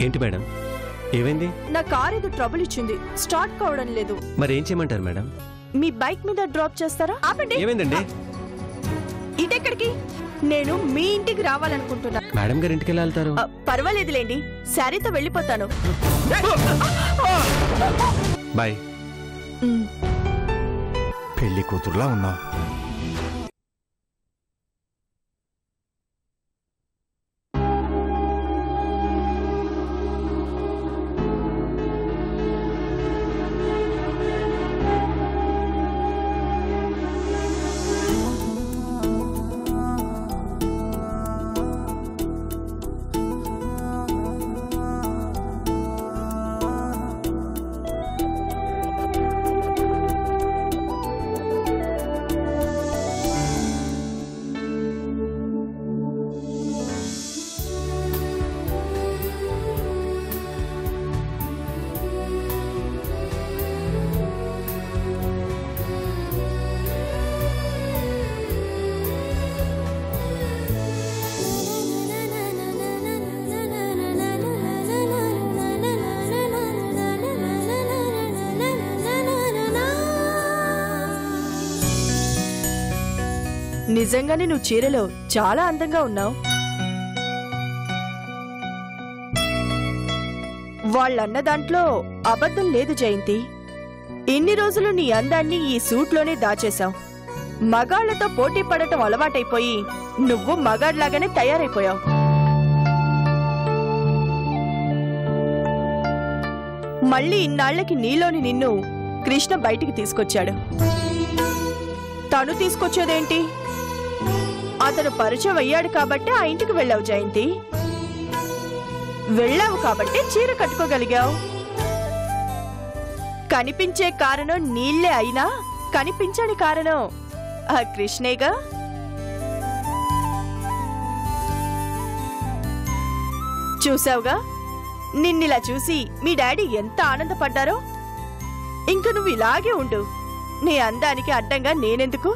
ఏంటి మేడం, ఏమైంది? నా కార్ ఏదో ట్రబుల్ ఇచ్చింది, స్టార్ట్ కావడం లేదు. మరి ఏం చేయమంటారు మేడం? మీ బైక్ మీద డ్రాప్ చేస్తారా? ఆపండి. ఏమైందండి? ఇదెక్కడికి? నేను మీ ఇంటికి రావాలనుకుంటున్నా. మేడం గారి ఇంటికి ఎలా వెళ్తారు? పర్వాలేదులేండి, శారీతో వెళ్ళిపోతాను. బాయ్. పెళ్లి కూతురులా ఉన్నావు. నిజంగానే నువ్వు చీరలో చాలా అందంగా ఉన్నావు. వాళ్ళన్న దాంట్లో అబద్ధం లేదు జయంతి. ఇన్ని రోజులు నీ అందాన్ని ఈ సూట్లోనే దాచేశావు. మగాళ్లతో పోటీ పడటం అలవాటైపోయి నువ్వు మగాడ్లాగానే తయారైపోయావు. మళ్ళీ ఇన్నాళ్లకి నీలోని నిన్ను కృష్ణ బయటికి తీసుకొచ్చాడు. తను తీసుకొచ్చేదేంటి? అతను పరిచయం అయ్యాడు కాబట్టి ఆ ఇంటికి వెళ్ళావు జయంతి. వెళ్ళావు కాబట్టి చీర కట్టుకోగలిగావు. కనిపించే కారణం నీళ్లే అయినా కనిపించని కారణం ఆ కృష్ణేగా. చూసావుగా, నిన్నిలా చూసి మీ డాడీ ఎంత ఆనందపడ్డారో. ఇంక నువ్వు ఇలాగే ఉండు. నీ అందానికి అడ్డంగా నేనెందుకు?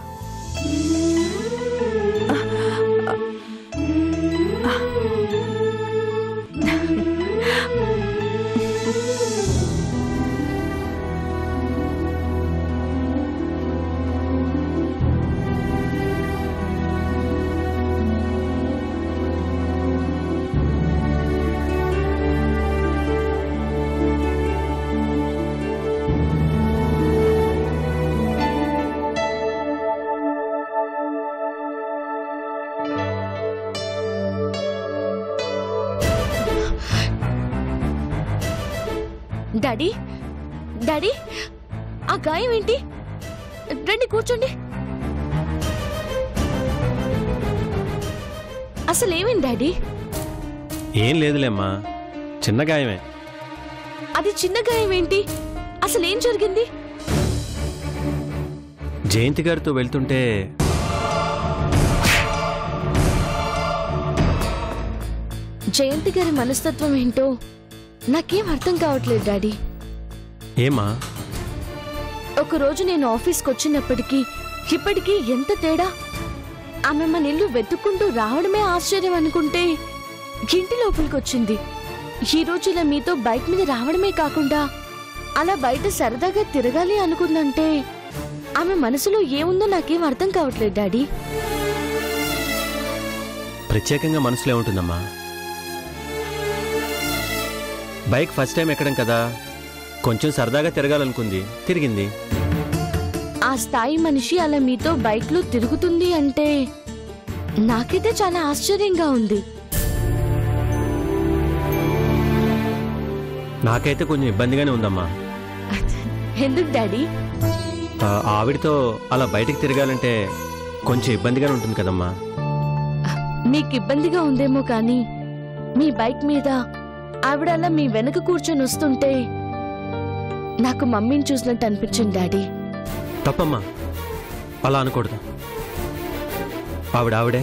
డాడీ, డాడీ, ఆ గాయం ఏంటి? రండి కూర్చోండి. అసలేమైంది డాడీ? ఏం లేదులేమ్మా, చిన్న గాయమే. అది చిన్న గాయం ఏంటి? అసలేం జరిగింది? జయంతి గారితో వెళ్తుంటే జయంతి గారి మనస్తత్వం ఏంటో నాకేం అర్థం కావట్లేదు డాడీ. ఏమా? ఒకరోజు నేను ఆఫీస్కి వచ్చినప్పటికీ ఇప్పటికీ ఎంత తేడా. ఆమె మన ఇల్లు వెతుక్కుంటూ రావడమే ఆశ్చర్యం అనుకుంటే ఇంటి లోపలికి వచ్చింది. ఈ రోజు ఇలా మీతో బైక్ మీద రావడమే కాకుండా అలా బయట సరదాగా తిరగాలి అనుకుందంటే ఆమె మనసులో ఏముందో నాకేం అర్థం కావట్లేదు డాడీ. ప్రత్యేకంగా మనసులో ఉంటుందమ్మా. బైక్ ఫస్ట్ టైం ఎక్కడం కదా, కొంచెం సరదాగా తిరగాలనుకుంది, తిరిగింది. ఆ స్థాయి మనిషి అలా మీతో బైక్లో తిరుగుతుంది అంటే నాకైతే చాలా ఆశ్చర్యంగా ఉంది. నాకైతే కొంచెం ఇబ్బందిగానే ఉందమ్మా. ఎందుకు డాడీ? ఆవిడతో అలా బయటికి తిరగాలంటే కొంచెం ఇబ్బందిగానే ఉంటుంది కదమ్మా. మీకు ఇబ్బందిగా ఉందేమో కానీ మీ బైక్ మీద ఆవిడ అలా మీ వెనక కూర్చొని వస్తుంటే నాకు మమ్మీని చూసినట్టు అనిపించింది డాడీ. తప్పమ్మా, అలా అనకూడదు. ఆవిడే,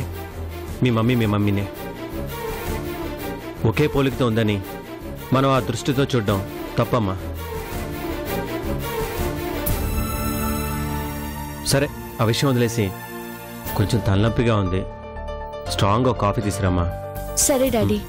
మీ మమ్మీనే. ఒకే పోలికతో ఉందని మనం ఆ దృష్టితో చూడడం తప్పమ్మా. సరే, ఆ విషయం వదిలేసి కొంచెం తలనొప్పిగా ఉంది, స్ట్రాంగ్గా కాఫీ తీసుకురామ్మా. సరే డాడీ.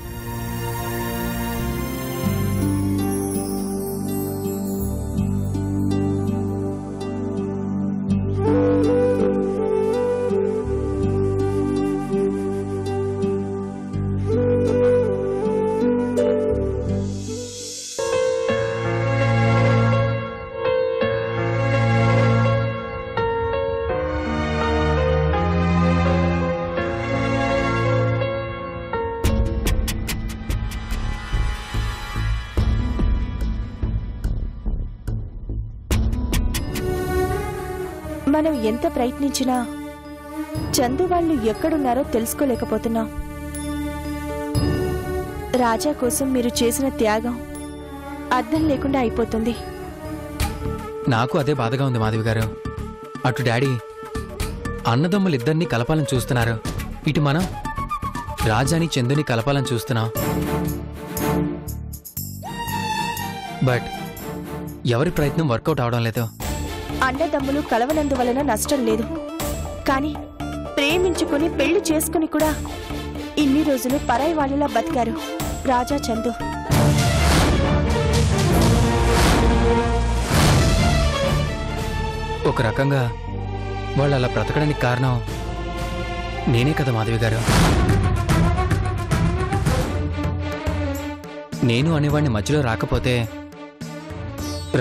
మనం ఎంత ప్రయత్నించినా చందు వాళ్ళు ఎక్కడున్నారో తెలుసుకోలేకపోతున్నాం. రాజా కోసం మీరు చేసిన త్యాగం అర్థం లేకుండా అయిపోతుంది. నాకు అదే బాధగా ఉంది మాధవి గారు. అటు డాడీ అన్నదమ్ములిద్దరినీ కలపాలని చూస్తున్నారు, ఇటు మనం రాజాని చందుని కలపాలని చూస్తున్నాం. బట్ ఎవరి ప్రయత్నం వర్కౌట్ అవడం లేదు. అన్నదమ్ములు కలవనందువలన నష్టం లేదు, కానీ ప్రేమించుకుని పెళ్లి చేసుకుని కూడా ఇన్ని రోజులు పరాయి వాళ్ళలా బతికారు రాజా చందు. ఒక రకంగా వాళ్ళు అలా బ్రతకడానికి కారణం నేనే కదా మాధవి గారు. నేను అనేవాడిని మధ్యలో రాకపోతే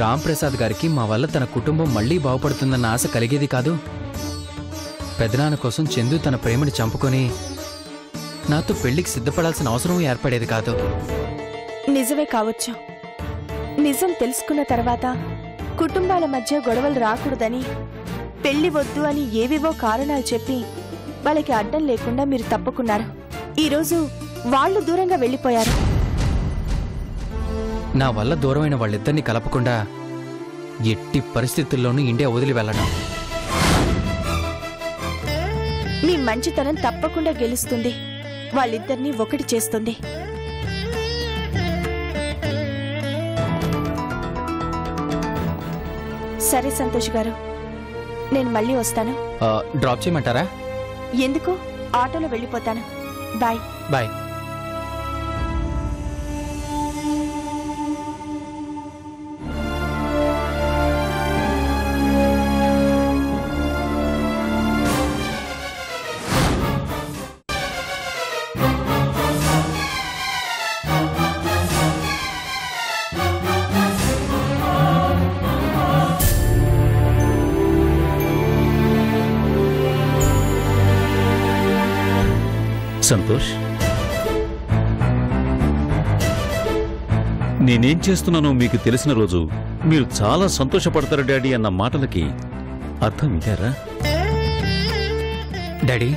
రామ్ ప్రసాద్ గారికి మా వల్ల తన కుటుంబం మళ్లీ బాగుపడుతుందన్న ఆశ కలిగేది కాదు. పెదనాన్న కోసం చందు తన ప్రేమని చంపుకొని నాతో పెళ్లికి సిద్ధపడాల్సిన అవసరం ఏర్పడేది కాదు. నిజమే కావచ్చు. నిజం తెలుసుకున్న తర్వాత కుటుంబాల మధ్య గొడవలు రాకూడదని, పెళ్లి వద్దు అని ఏవేవో కారణాలు చెప్పి వాళ్ళకి అడ్డం లేకుండా మీరు తప్పుకున్నారు. ఈరోజు వాళ్ళు దూరంగా వెళ్ళిపోయారు. నా వల్ల దూరమైన వాళ్ళిద్దరినీ కలపకుండా ఎట్టి పరిస్థితుల్లోనూ ఇండియా వదిలి వెళ్ళను. మీ మంచితనం తప్పకుండా గెలుస్తుంది, వాళ్ళిద్దరినీ ఒకటి చేస్తుంది. సరే సంతోష్ గారు, నేను మళ్ళీ వస్తాను. డ్రాప్ చేయమంటారా? ఎందుకు, ఆటోలో వెళ్ళిపోతాను. బాయ్. బాయ్. సంతోష్, నేనేం చేస్తున్నానో మీకు తెలిసిన రోజు మీరు చాలా సంతోషపడతారు డాడీ అన్న మాటలకి అర్థం ఇదారా? డాడీ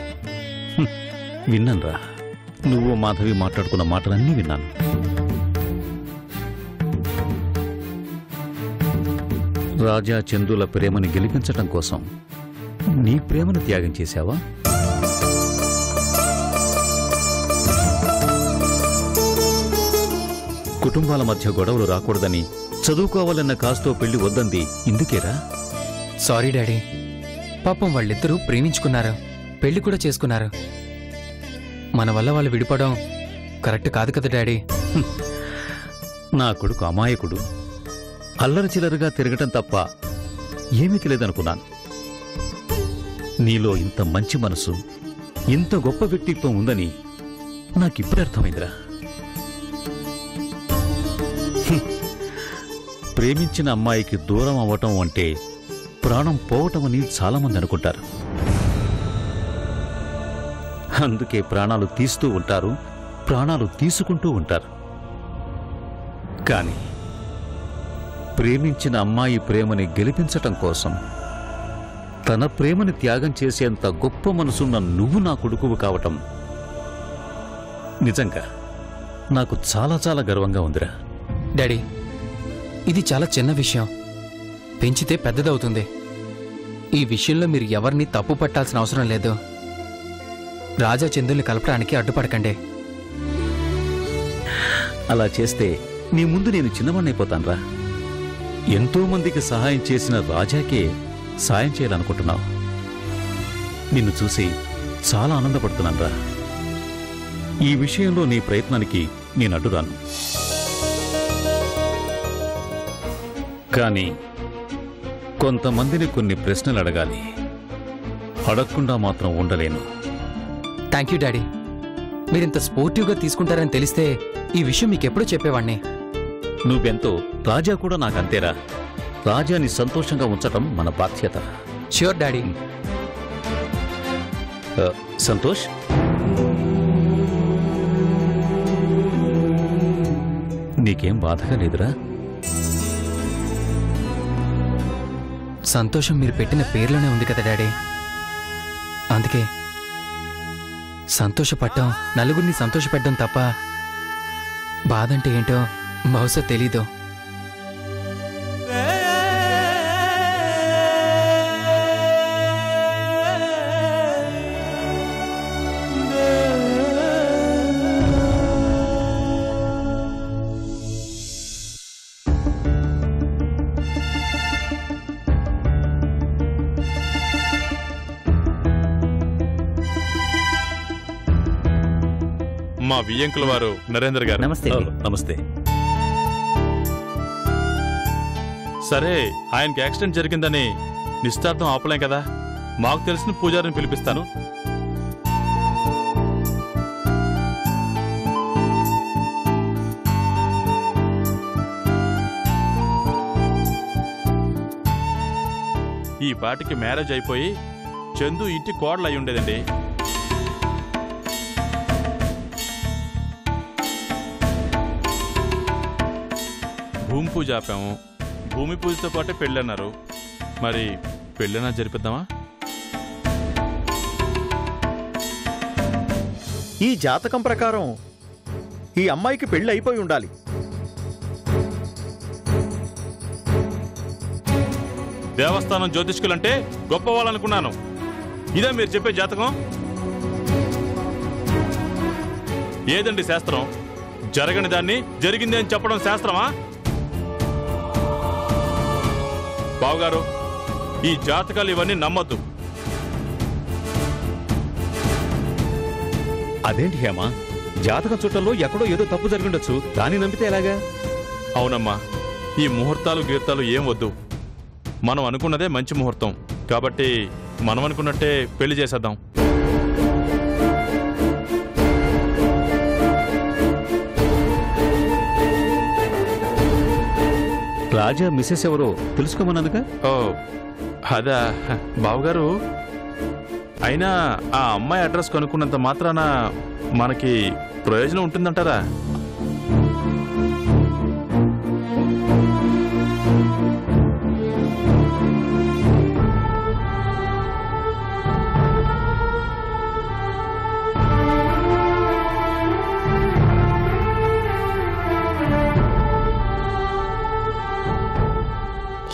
విన్నానురా, నువ్వు మాధవి మాట్లాడుకున్న మాటలన్నీ విన్నాను. రాజా చందుల ప్రేమని గెలిపించటం కోసం నీ ప్రేమను త్యాగం చేశావా? కుటుంబాల మధ్య గొడవలు రాకూడదని, చదువుకోవాలన్న కాస్తో పెళ్లి వద్దంది ఇందుకేరా? Sorry daddy. పాపం వాళ్ళిద్దరూ ప్రేమించుకున్నారు, పెళ్లి కూడా చేసుకున్నారు. మన వల్ల వాళ్ళు విడిపోవడం కరెక్ట్ కాదు కదా డాడీ. నా కొడుకు అమాయకుడు, అల్లరి చిల్లరగా తిరగటం తప్ప ఏమీ తెలియదనుకున్నాను. నీలో ఇంత మంచి మనసు, ఇంత గొప్ప వ్యక్తిత్వం ఉందని నాకిప్పుడే అర్థమైందిరా. ప్రేమించిన అమ్మాయికి దూరం అవ్వటం అంటే ప్రాణం పోవటమని చాలామంది అనుకుంటారు. అందుకే ప్రాణాలు తీస్తూ ఉంటారు, ప్రాణాలు తీసుకుంటూ ఉంటారు. కానీ ప్రేమించిన అమ్మాయి ప్రేమని గెలిపించటం కోసం తన ప్రేమని త్యాగం చేసేంత గొప్ప మనసున్న నువ్వు నా కొడుకువు కావటం నిజంగా నాకు చాలా చాలా గర్వంగా ఉందిరా. డాడీ, ఇది చాలా చిన్న విషయం, పెంచితే పెద్దదవుతుంది. ఈ విషయంలో మీరు ఎవరిని తప్పు పట్టాల్సిన అవసరం లేదు. రాజా చందుల్ని కలపడానికి అడ్డుపడకండి. అలా చేస్తే నీ ముందు నేను చిన్నవాణ్ణైపోతాన్రా. ఎంతో మందికి సహాయం చేసిన రాజాకే సాయం చేయాలనుకుంటున్నావు. నిన్ను చూసి చాలా ఆనందపడుతున్నాన్రా. ఈ విషయంలో నీ ప్రయత్నానికి నేను అడ్డురాను. కానీ కొంతమందిని కొన్ని ప్రశ్నలు అడగాలి, అడగకుండా మాత్రం ఉండలేను. Thank you daddy. మీరింత స్పోర్టివ్గా తీసుకుంటారని తెలిస్తే ఈ విషయం మీకెప్పుడూ చెప్పేవాణ్ణి. నువ్వెంతో, రాజా కూడా నాకంతేరా. రాజాని సంతోషంగా ఉంచటం మన బాధ్యత. Sure daddy. సంతోష్, నీకేం బాధగా లేదురా? సంతోషం మీరు పెట్టిన పేర్లోనే ఉంది కదా డాడీ. అందుకే సంతోషపడటం, నలుగురిని సంతోషపెట్టడం తప్ప బాధంటే ఏంటో బహుశా తెలీదు. మా వియ్యంకుల వారు నరేంద్ర గారు. నమస్తే. నమస్తే. సరే, ఆయనకి యాక్సిడెంట్ జరిగిందని నిశ్చితార్థం ఆపలేం కదా, మాకు తెలిసిన పూజారిని పిలిపిస్తాను. ఈ పాటికి మ్యారేజ్ అయిపోయి చందు ఇంటి కోడలు అయి ఉండేదండి. భూమి పూజ ఆపాము. భూమి పూజతో పాటే పెళ్ళన్నారు. మరి పెళ్ళైనా జరిపిద్దామా? ఈ జాతకం ప్రకారం ఈ అమ్మాయికి పెళ్లి అయిపోయి ఉండాలి. దేవస్థానం జ్యోతిష్కులంటే గొప్పవాళ్ళనుకున్నాను. ఇదే మీరు చెప్పే జాతకం? ఏదండి శాస్త్రం? జరగని దాన్ని జరిగింది అని చెప్పడం శాస్త్రమా? బావగారు, ఈ జాతకాలు ఇవన్నీ నమ్మద్దు. అదేంటి హేమ, జాతక చుట్టంలో ఎక్కడో ఏదో తప్పు జరిగిండొచ్చు, దాన్ని నమ్మితే ఎలాగా? అవునమ్మా, ఈ ముహూర్తాలు గీర్తాలు ఏం వద్దు. మనం అనుకున్నదే మంచి ముహూర్తం కాబట్టి మనం అనుకున్నట్టే పెళ్లి చేసేద్దాం. రాజా మిస్సెస్ ఎవరో తెలుసుకోమన్నందుక? ఓ అదా బావగారు, అయినా ఆ అమ్మాయి అడ్రస్ కనుక్కున్నంత మాత్రాన మనకి ప్రయోజనం ఉంటుందంటారా?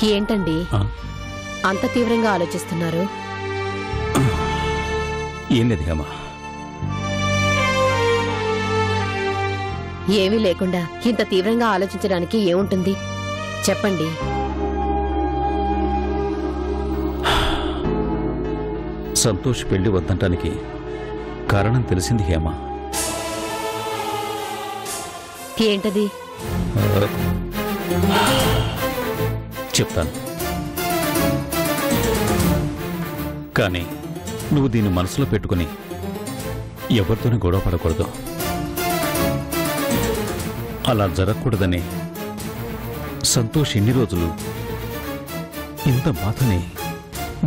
ఏంటండి అంత తీవ్రంగా ఆలోచిస్తున్నారు? ఏం లేదు హేమ. ఏమీ లేకుండా ఇంత తీవ్రంగా ఆలోచించడానికి ఏముంటుంది చెప్పండి. సంతోష్ పెళ్లి వద్దంటానికి కారణం తెలిసింది హేమ. ఏంటది? చెప్తాను, కానీ నువ్వు దీన్ని మనసులో పెట్టుకుని ఎవరితోనే గొడవ పడకూడదు. అలా జరగకూడదని సంతోష్ ఇన్ని రోజులు ఇంత బాధని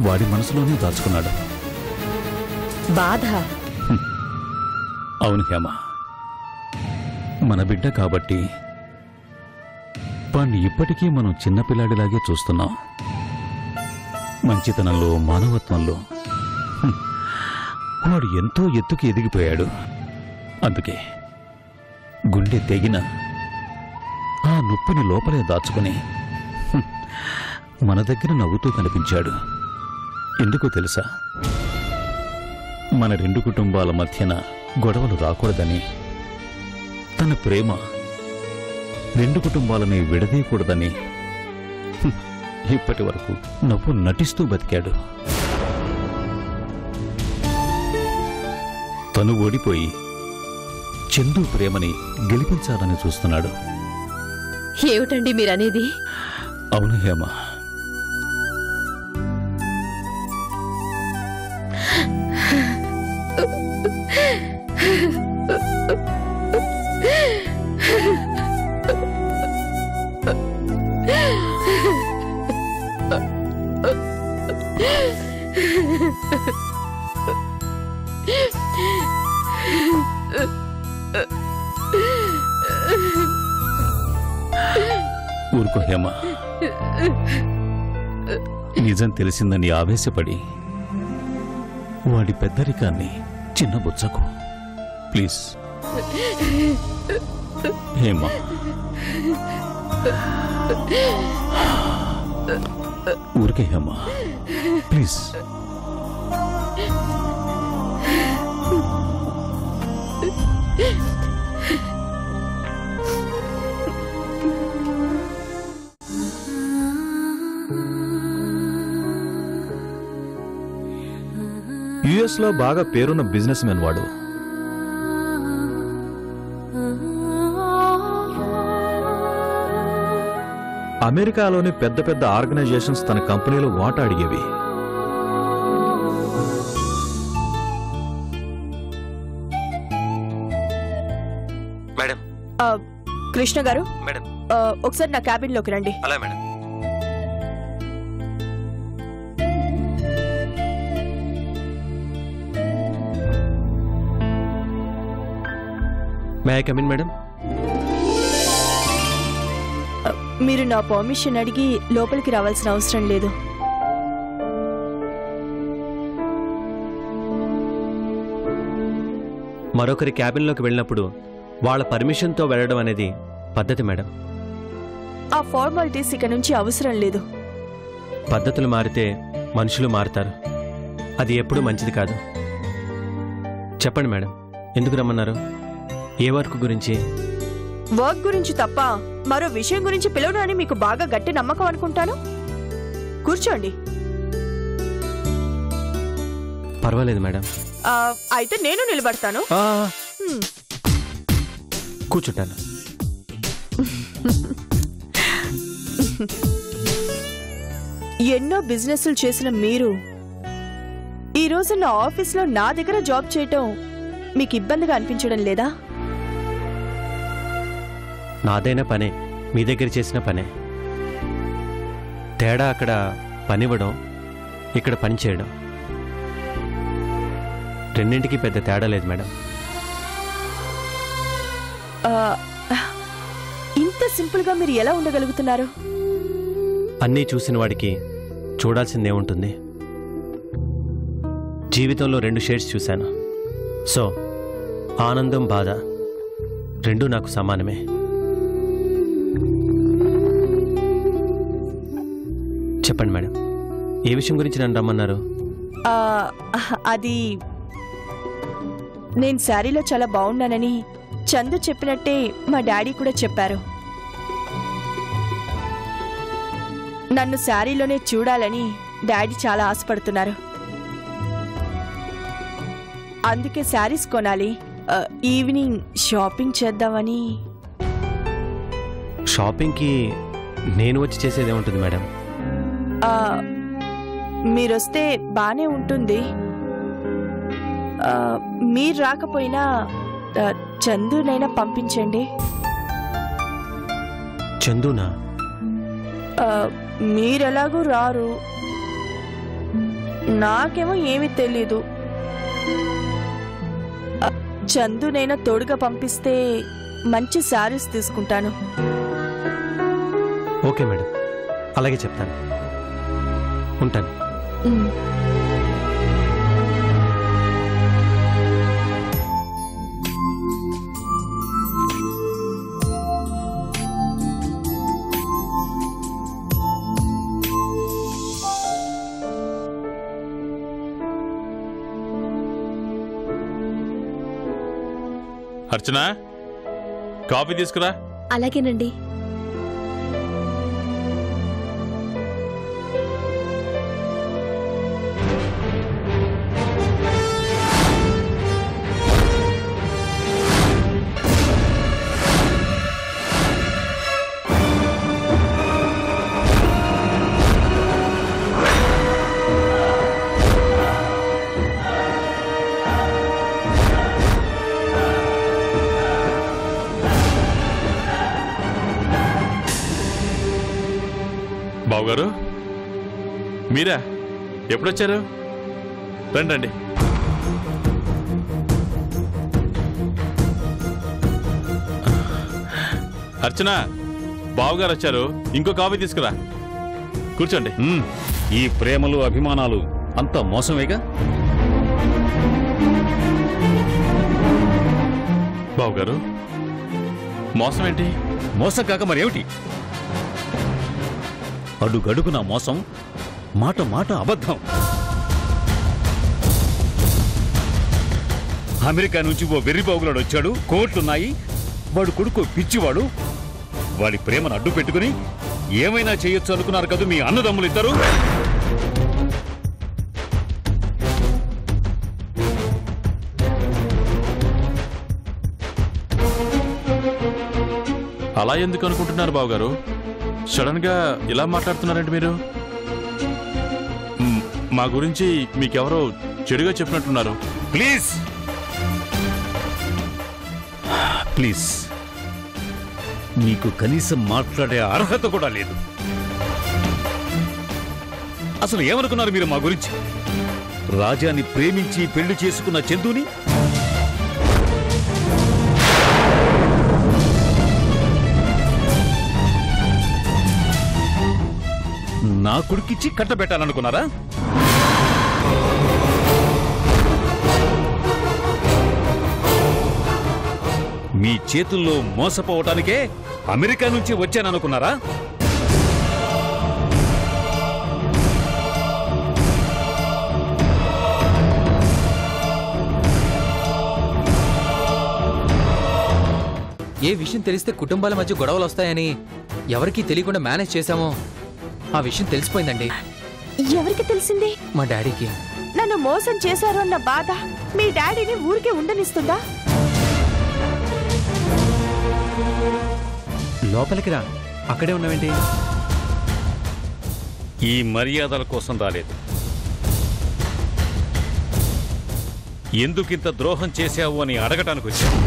వాడి మనసులోనే దాచుకున్నాడు. బాధ? అవును హేమ, మన బిడ్డ కాబట్టి వాణ్ణి ఇప్పటికీ మనం చిన్నపిల్లాడిలాగే చూస్తున్నాం. మంచితనంలో, మానవత్వంలో వాడు ఎంతో ఎత్తుకి ఎదిగిపోయాడు. అందుకే గుండె తెగిన ఆ నొప్పిని లోపలే దాచుకుని మన దగ్గర నవ్వుతూ కనిపించాడు. ఎందుకో తెలుసా? మన రెండు కుటుంబాల మధ్యన గొడవలు రాకూడదని, తన ప్రేమ రెండు కుటుంబాలని విడదీయకూడదని ఇప్పటి వరకు నవ్వు నటిస్తూ బతికాడు. తను ఓడిపోయి చందు ప్రేమని గెలిపించాలని చూస్తున్నాడు. ఏమిటండి మీరనేది? అవును హేమ, ఊరుకో హేమ. నిజం తెలిసిందని ఆవేశపడి వాడి పెద్దరికాన్ని చిన్నబుచ్చకు. ప్లీజ్ హేమా, ఊరికే హేమా, ప్లీజ్. యుఎస్ లో బాగా పేరున్న బిజినెస్ మెన్ వాడు. అమెరికాలోని పెద్ద పెద్ద ఆర్గనైజేషన్స్ తన కంపెనీలో వాటా అడిగేవి. మేడం. కృష్ణ గారు, మేడం, ఒకసారి నా క్యాబిన్ లోకి రండి. అలా madam. May I come in madam? మీరు నా పర్మిషన్ అడిగి లోపలికి రావాల్సిన అవసరం లేదు. మరొకరి క్యాబిన్లోకి వెళ్ళినప్పుడు వాళ్ళ పర్మిషన్తో వెళ్ళడం అనేది పద్ధతి మేడం. ఆ ఫార్మాలిటీస్ ఇక నుంచి అవసరం లేదు. పద్ధతులు మారితే మనుషులు మారుతారు. అది ఎప్పుడూ మంచిది కాదు. చెప్పండి మేడం, ఎందుకు రమ్మన్నారు? ఏ వర్క్ గురించి? వర్క్ గురించి తప్ప మరో విషయం గురించి పిలవను అని మీకు బాగా గట్టి నమ్మకం అనుకుంటాను. కూర్చోండి. పర్వాలేదు మేడం. అయితే నేను నిలబడతాను. కూర్చుంటాను. ఎన్నో బిజినెస్లు చేసిన మీరు ఈరోజు నా ఆఫీస్లో నా దగ్గర జాబ్ చేయటం మీకు ఇబ్బందిగా అనిపించడం లేదా? నాదైన పనే, మీ దగ్గర చేసిన పనే. తేడా అక్కడ పనివ్వడం, ఇక్కడ పని చేయడం. రెండింటికి పెద్ద తేడా లేదు మేడం. ఇంత సింపుల్గా మీరు ఎలా ఉండగలుగుతున్నారు? అన్నీ చూసిన వాడికి చూడాల్సిందేముంటుంది? జీవితంలో 2 షేడ్స్ చూశాను. సో ఆనందం, బాధ రెండూ నాకు సమానమే. చెప్పండి మేడం, ఏ విషయం గురించి నన్ను రమ్మన్నారు? అది నేను శారీలో చాలా బాగున్నానని చందు చెప్పినట్టే మా డాడీ కూడా చెప్పారు. నన్ను శారీలోనే చూడాలని డాడీ చాలా ఆశపడుతున్నారు. అందుకే శారీస్ కొనాలి, ఈవినింగ్ షాపింగ్ చేద్దామని. షాపింగ్కి నేను వచ్చి చేసేదేముంటుంది మేడం? మీరొస్తే బానే ఉంటుంది. మీరు రాకపోయినా చందునైనా పంపించండి. చందునా? మీరెలాగూ రారు, నాకేమో ఏమీ తెలీదు. చందునైనా తోడుగా పంపిస్తే మంచి శారీస్ తీసుకుంటాను. ఓకే మేడం, అలాగే చెప్తాను. ఉంటాను. అర్చన, కాఫీ తీసుకురా. అలాగేనండి. బావగారు, మీరా? ఎప్పుడొచ్చారు? రండి రండి. అర్చన, బావగారు వచ్చారు. ఇంకో కాఫీ తీసుకురా. కూర్చోండి. ఈ ప్రేమలు అభిమానాలు అంతా మోసమేగా? బావగారు, మోసం ఏంటి? మోసం కాక మరేమిటి? అడుగడుగునా మోసం, మాట మాట అబద్ధం. అమెరికా నుంచి ఓ వెర్రిబాగులాడు వచ్చాడు, కోట్లున్నాయి, వాడు కొడుకు పిచ్చివాడు. వాడి ప్రేమను అడ్డు పెట్టుకుని ఏమైనా చేయొచ్చు అనుకున్నారు కదా మీ అన్నదమ్ములు ఇద్దరు. అలా ఎందుకు అనుకుంటున్నారు బావగారు? సడన్ గా ఇలా మాట్లాడుతున్నారంటే మీరు మా గురించి మీకెవరో చెడుగా చెప్పినట్టున్నారు. ప్లీజ్ ప్లీజ్, నీకు కనీసం మాట్లాడే అర్హత కూడా లేదు. అసలు ఏమనుకున్నారు మీరు మా గురించి? రాజాని ప్రేమించి పెళ్లి చేసుకున్న చందుని నా కొడుకిచ్చి కట్టబెట్టాలనుకున్నారా? మీ చేతుల్లో మోసపోవటానికే అమెరికా నుంచి వచ్చాననుకున్నారా? ఏ విషయం తెలిస్తే కుటుంబాల మధ్య గొడవలు వస్తాయని ఎవరికీ తెలియకుండా మేనేజ్ చేశామో ఆ విషయం తెలిసిపోయిందండి. ఎవరికి తెలిసింది? మా డాడీకి. నన్ను మోసం చేశారు అన్న బాధ మీ డాడీని ఊరికే ఉండనిస్తుందా? లోపలికి రా, అక్కడే ఉన్నావేంటి? ఈ మర్యాదల కోసం రాలేదు. ఎందుకింత ద్రోహం చేశావు అని అడగటానికి వచ్చాను.